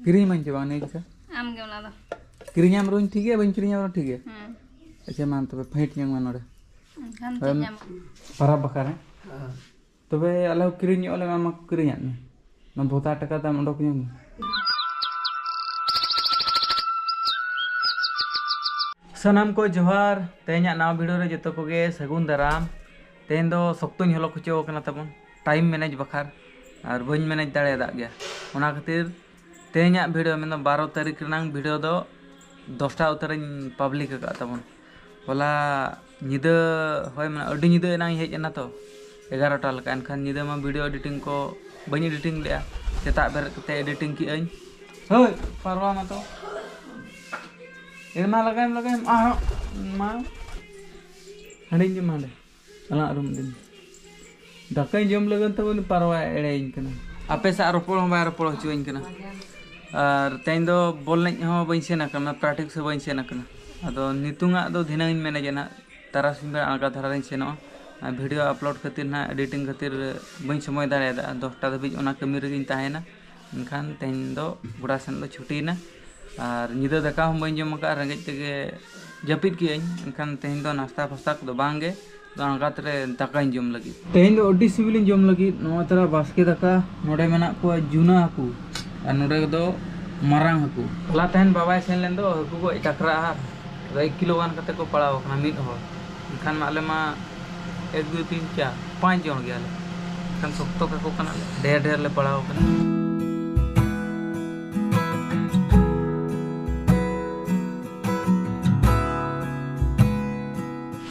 किरिंग मंचे बांग नहीं क्या आम के वाला किरिंग आम रोज ठीक है बंच किरिंग आम ठीक है अच्छा मान तो फेंट yang mana deh para bakar तो वे अलग किरिंग oleh mama किरिंग आने ना बहुत आटा का दाम उड़ोक yang सनम को जोहार तेहना नाव वीडियो रे जतो कोगे सगुन दाराम तेहन दो सख्तुन हलो खुचो कना तबन टाइम मैनेज बखार और बन मैनेज दाड़े दा गया ओना खातिर तेहना वीडियो में 12 तारीख रनांग वीडियो दो 10टा उतरिन पब्लिक का तबन होला निदा होय माने अडी निदा ना हेज ना तो 11टा लका एनखान निदा मा वीडियो एडिटिंग को बनी एडिटिंग ले सेता बेर कते एडिटिंग की अई होय पारवा मा तो इरमा लगाम आ मा हड़ी जे माले अला रूम दिन दकाई जम लगन तबन पारवा एड़ेइन कना आपे सा रोपड़ हो बाय रोपड़ होचुइन कना और तेन दो बॉल नहीं हो बइन सेना कना प्रैक्टिस से बइन सेना कना अदो नितुंगा दो धिनाइन मैनेज ना तारासिं बे आगा धाराइन सेनो वीडियो अपलोड खातिर ना एडिटिंग खातिर बइन समय दाड़े दा 10टा धबि ओना कमी रेगिन ताहेना इनखान तेन दो गुड़ा सेन दो छुटीना और निदा दाका हम बइन जम का रंगेज तेगे जपित कियन इनखान तेन दो नाश्ता फास्ता दो बांगे आगात रे दाकाइन जम लगी तेन दो अड्डी सिविलिन जम लगी नोआ तरा बास्के दाका नोडे मेना को जुना हाकू और नोडे दो मारांग हाकू ला तेन बाबाय सेन लेन दो हाकू को टाकरा 1 किलो गान कते को पड़ाव कना मिद हो इनखान माले मा 1 2 3 4 5 जन गया ले इनखान सख्तो का को कना ढेर ढेर ले पड़ाव कना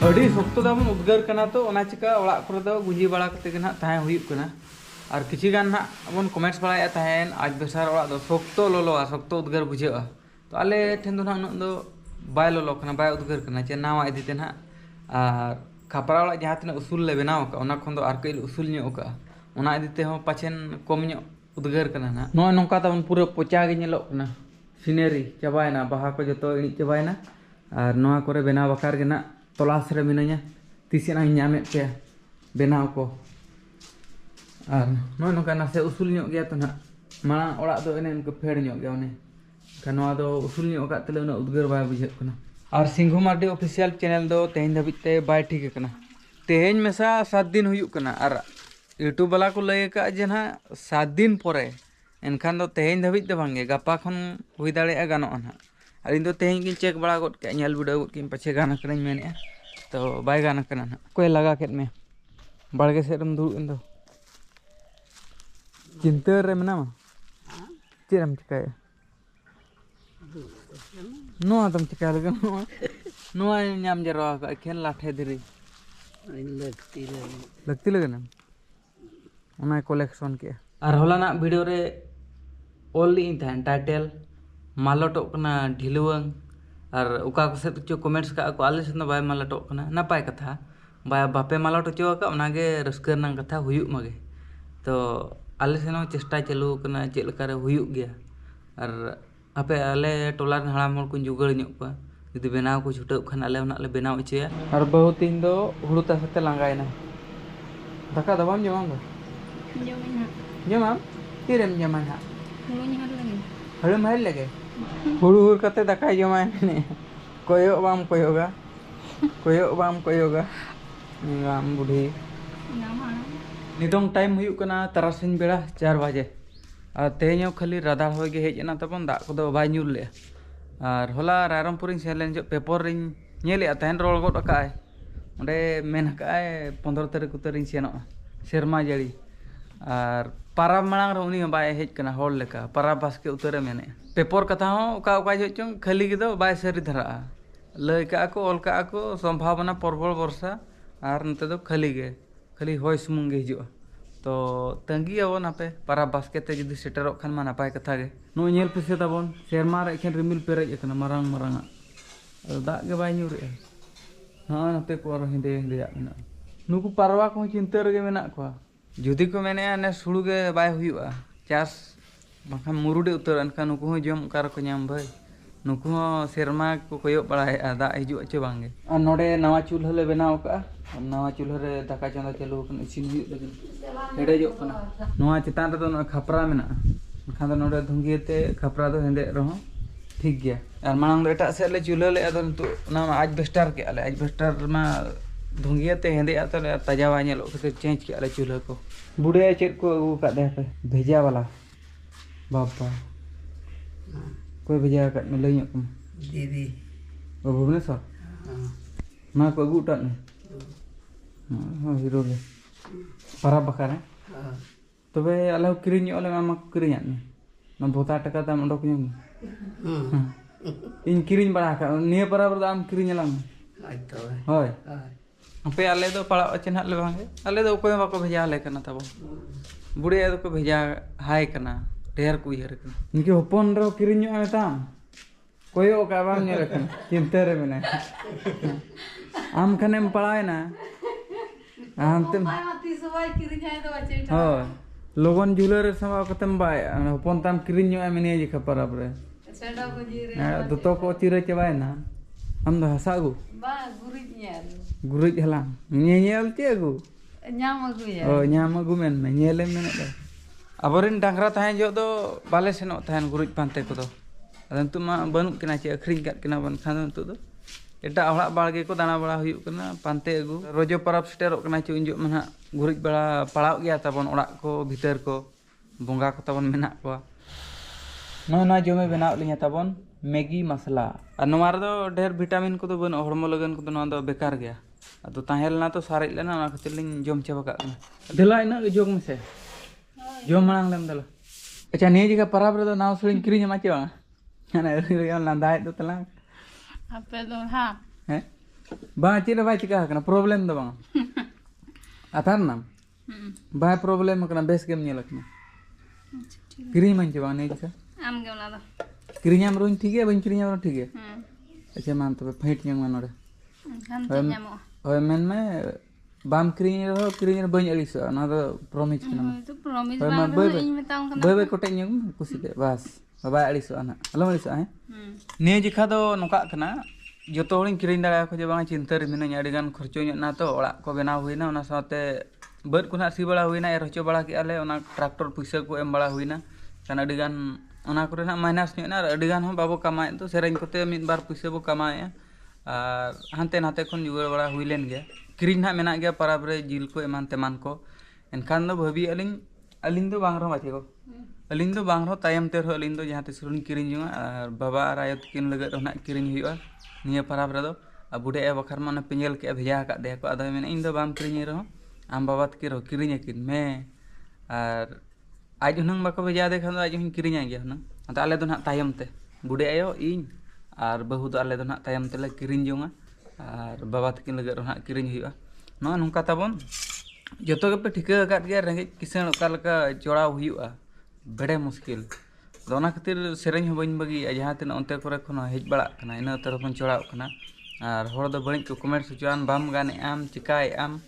अड़ी सख्तो दाम उद्गार कना तो ओना चिका ओड़ा करे दो गुंजी बाड़ा कते के ना ताहे हुयुक कना और किछि गान ना अपन कमेंट्स बाड़ाया ताहेन आज बेसार ओड़ा दो सख्तो लोलो सख्तो उद्गार बुझेआ तो आले ठेन दो ना उन दो बाय लोलो कना बाय उद्गार कना चे नावा इदिते ना और खापरा ओड़ा जहां तना उसूल ले बनाव का ओना खन दो आर कई उसूल ᱧᱚᱜ का ओना इदिते हो पाछेन कम ᱧᱚᱜ उद्गार कना ना नो नोका तबन पूरा पोचा गे ᱧᱮᱞᱚᱜ कना सीनरी चाबायना बाहा को जतो इणी चाबायना और नोआ करे बनाव बकार गे ना तलाश रे मिनाया तीसेना ᱧᱟᱢᱮ पे बनाव को और नो नोका ना से उसूल ᱧᱚᱜ गया तो ना माना ओड़ा दो एने इनको फेड़ ᱧᱚᱜ गया ओने कनवा दो उसूल ᱧᱚᱜ का तले उना उद्गार बाय बुझे कना और सिंघु मार्डी ऑफिशियल चैनल दो तेहन धबित ते बाय ठीक कना तेहन मेसा 7 दिन हुयुक कना और यूट्यूब वाला को लय का जे ना 7 दिन परे एनखान दो तेहन धबित दे बांगे गपा खन हुई दाड़े गानो ना और इन दो तेहन किन चेक बड़ा गड के नेल वीडियो गड किन पछे गाना कनाኝ मेने तो बाय गाना कना ना कोई लगा केत में बाड़गे से रम दु इन दो चिंता रे मनामा चेरम चिकाय नो तुम चिका लगे नो नाम जरा का खेल लाठे दिरी लगती लगे ना उना कलेक्शन के और होला ना वीडियो रे ऑल इन था टाइटल मालटो कना ढिलुवंग और उका को से चो कमेंट्स का को आले से बाय मालटो कना नापाय कथा बाय बापे मालटो चो का उनागे रस्कर नंग कथा हुयुक मगे तो आले से नो चेष्टा चालू कना चेल लका रे हुयुक गया और आपे आले टोला हड़ाम हड़ को जुगाड़ ᱧᱚᱜ को जुदी बनाव को छुटो खान आले उना ले बनाव इचया और बहुत दिन दो हुड़ू तासते लांगायना दाका दबाम जमाम दो जमाम तिरेम जमान हा हुड़ू महल लगे हुड़ू हुर कते दाका जमाय ने कोयो बाम कोयोगा निगाम बुढ़ी निदोंग टाइम हुयुक कना तारासिन बेड़ा 4 बजे और तेहनो खाली राधार हो गए हेजना तबन दा को बाय ᱧᱩᱨ ले और होला रायरमपुर सेलेन जो पेपर रिन नेले तहन रोल गड काय ओंडे मेन काय 15 तारीख उतरिन सेनो शर्मा जड़ी और पारा मांग रे उनी बाय हेज कना होल लेका पारा बास्के उतरे मेने पेपर कथा हो ओका जो चंग खाली गे दो बाय सरी धरा लय का को ऑल का को संभावना प्रबल वर्षा और नते दो खाली होय सुमुंग गे हिजुआ तो तंगी आवो पे पारा बास्के ते जुदी सेटरो खान मा नापाय कथा गे नो नेल पिसे ताबोन सेरमा रे एखन रिमिल पेरेज एकना मारांग दा गे बाय ᱧᱩᱨᱮ हां नते को हिंदे या मेना नुकु पारवा को चिंता रे मेना को जुदी को मेने ने सुळु गे बाय हुयुआ चास बाखा मुरुडे उतर अनका नुकु हो जम कार को ᱧᱟᱢ भाई नुकु हो सेरमा को कोयो पड़ाय दा हिजु अचे बांगे आ नोडे नवा चूल्हा ले बनाव का नवा चूल्हा रे दाका चंदा चालू कन इसिन हुयुग लगे हेडे जो कना नवा चितान रे तो खपरा मेना खान नोडे धुंगियते खपरा दो हेंदे रहो ठीक गया और मांग एटा से ले चूल्हा ले अदो तो ना आज बेस्टर के आले आज बेस्टर मा धुंगियते हेंदे तो ताजावा नेलो के चेंज के आले चूल्हा को बुढ़े चेक को अगू का दे पे भेजा वाला बापा कोई भेजा का में लई को दीदी भुवनेश्वर मा को अगू टन हां हीरो ले para bakar तबे आले किरिñ ओले मा किरिñ आनी ना बोता टका दाम ओडक ᱧ इन किरिñ बड़ा का निया para दाम किरिñ लाम होय पे आले दो पड़ा चेन हाले बांगे आले दो कोई बाको भेजा आले कना तब बुढ़े दो को भेजा हाय कना ढेर को उहर कना निके होपन रो किरिñ आ ताम कोयो का बाम नेल कना चिंता रे मेना आम खनेम पड़ाय ना आम ते होय लोगन जुलर सवा कतम बाय होपन ताम किरिñ आ मेने जी खपर अपरे सेडा को जी रे दुतो को चिरे चबाय ना हम द हसागु बा गुरिज हलांग nyel चे अगु ᱧᱟᱢ अगु या ओ ᱧᱟᱢ अगु मेन में nyelem मेन दो अबरेन डांगरा ताहे जो दो बाले सेनो ताहेन गुरिज पांते को दो अदंतु मा बनु किना चे अखरिñ काट किना बन खान तो दो एटा हड़ा बाळगे को दाना बड़ा हुयु कना पांते अगु रोजो परब स्टेरो कना चे उंजो मना गुरिज बड़ा पड़ाव गया तबन ओड़ा को भीतर को बोंगा को तबन मेना को ना जमे बनाव लिया तबन मैगी मसला और नोमार दो ढेर विटामिन को तो बन हड़मो लगन को तो ना दो बेकार गया तो ताहेलना तो सारे लेना ना खातिर लिन जम चाबा का दिला इना जोग में से जम मांग लेम दला अच्छा ने जगह परब रे दो नाव सुलिन किरिñ मा चे ना रे लांदाय दो तला आपे दो हां हैं बा चे बा चिका कना प्रॉब्लम दो बा अथार नाम बा प्रॉब्लम कना बेस गेम नेल कना किरिñ मा चे बा ने जगह आम गे ओना दो किरिñam रोइन ठीक है बन किरिñam रो ठीक है अच्छा मान तो फेट यंग मनोरे खान ते ᱧᱟᱢᱚ ओय मेन में बाम किरिñ रो किरिñ बन अलिस ना दो प्रॉमिस कना तो प्रॉमिस बाम दो इन मेताम कना बे कोटे यंग कुसी दे बस बाबा अलिस ना अलम अलिस है ने जिखा दो नोका कना जतो हरिन किरिñ दाड़ा को जे बांग चिंता रे मिना अडी गान खर्चो ना तो ओड़ा को बनाव हुइना ओना साथे बद को ना सी बड़ा हुइना एर हचो बड़ा के आले ओना ट्रैक्टर पैसा को एम बड़ा हुइना कना अडी गान ओना करे ना माइनस ना अडी गान हम बाबो कमाए तो सेरेन कोते मिद बार पैसा बो कमाए और हानते नाते खन जुगाड़ बड़ा हुइलेन गया किरिñ ना मेना गया परब रे जिल को एमान तेमान को एनखान दो भाबी अलिन दो बांग रो बाचे को अलिन दो बांग रो तायम ते रो अलिन दो जहां ते सुरुन किरिñ जुआ और बाबा और आयत किन लगत होना किरिñ हुआ निया परब रे दो अब बुढ़े बखर माने पिंजल के भेजा का दे को आदो मेन इन दो बाम किरिñ रो आम बाबा के रो किरिñ किन में और आज हुनंग बाको भेजा दे खान आज हुन किरिñ आ गया ना तो आले दो ना तायम ते बुढ़े आयो इन और बहु दो आले दो ना तायम ते ले किरिñ जोंगा और बाबा तकिन लगत रो ना किरिñ हुआ नो नुका तबन जतो के पे ठिका काट गया रेंगे किसान ओका लका जोड़ाव हुआ बड़े मुश्किल दोना खातिर सेरेñ हो बइन बगी जहां तिन अंते करे खन हेज बड़ा कना इना तरफ बन जोड़ाव कना और हर दो बड़ी को कमेंट सुचान बाम गाने आम चिकाय आम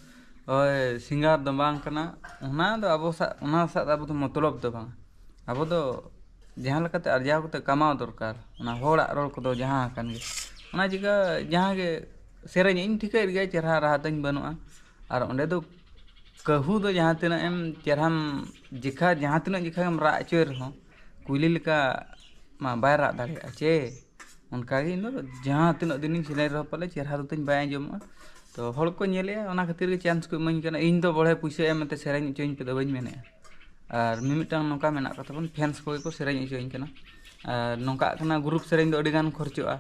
ओय सिंगार दो बांग कना ओना दो अबो सा ओना सा अबो तो मतलब दो बांग अबो दो जहां लकाते अर्जाव कते कमाव दरकार ओना होड़ा रोल को दो जहां कान गे ओना जिगा जहां गे सेरेñ इन ठिका गे चेहरा रहा तन बनुआ और ओंडे दो कहू दो जहां तना एम चेहराम जिखा जहां तना जिखा हम रा चोय रहो कुइली लका मा बाय रा दाड़े चे उनका गे नो जहां तना दिन सिलाई रहो पले चेहरा दो तन बाय जम तो हड़ को नेले ओना खातिर के चांस को मन कना इन दो बड़े पैसा एम ते सेरेñ चोइन पे दो बइन मेने और मिमिटांग नोका मेना का तबन फैंस को सेरेñ चोइन कना नोका कना ग्रुप सेरेñ दो अडी गान खर्चोआ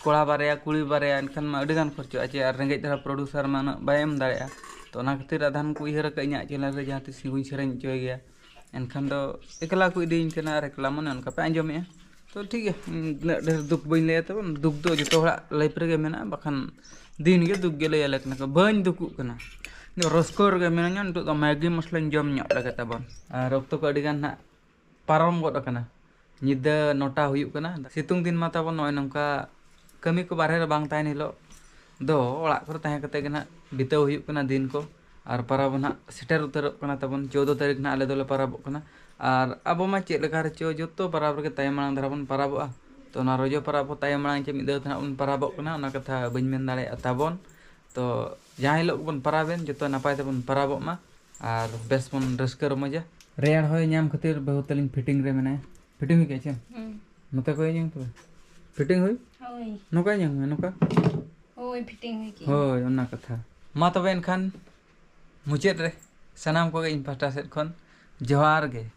कोड़ा बारेया कुड़ी बारेया एनखान मा अडी गान खर्चोआ चे और रेंगे धरा प्रोड्यूसर मा ना बाय एम दाड़ेया तो ना खातिर आधान को इहर का इना चैनल रे जहां तिस गुइन सेरेñ चोय गया एनखान दो एकला को इदीन कना और एकला मन उनका पे आंजमे तो ठीक है ढेर दुख बइन ले तब दुख दो जतो हड़ा लाइफ रे मेना बखान दिन गे दुख गे ले लेकना को बइन दुखु कना रस्कोर गे मेना न तो मैगी मसला जम ᱧᱚᱜ लगे तबन और अब तो को अडी गान ना पारम गड कना निदा नोटा हुयु कना सितुंग दिन मा तबन नय नंका कमी को बारे रे बांग ताइन हिलो दो ओड़ा कर ताहे कते गना बिताव हुयु कना दिन को और परब ना सेटर उतर कना तबन 14 तारीख ना आले दोले परब कना और अब मा चेक लगा रे चो जतो परब रे ताय मांग धराबन परबआ तो ना रोजो परब ताय मांग चे मिदा था उन परब कना ना कथा बइन मेन दाड़े तबन तो जहां हिलो बन परबेन जतो नापाय तबन परब मा और बेस बन रस्कर मजा रेयाड़ होय नाम खातिर बहुत तलिंग फिटिंग रे मने फिटिंग हुई के नोते को तो फिटिंग हुई होय नोका में नोका होय फिटिंग हुई की होय ओना कथा मा तबे एनखान मुचेद रे सनाम को इन पास्टा सेट खन जोहार गे।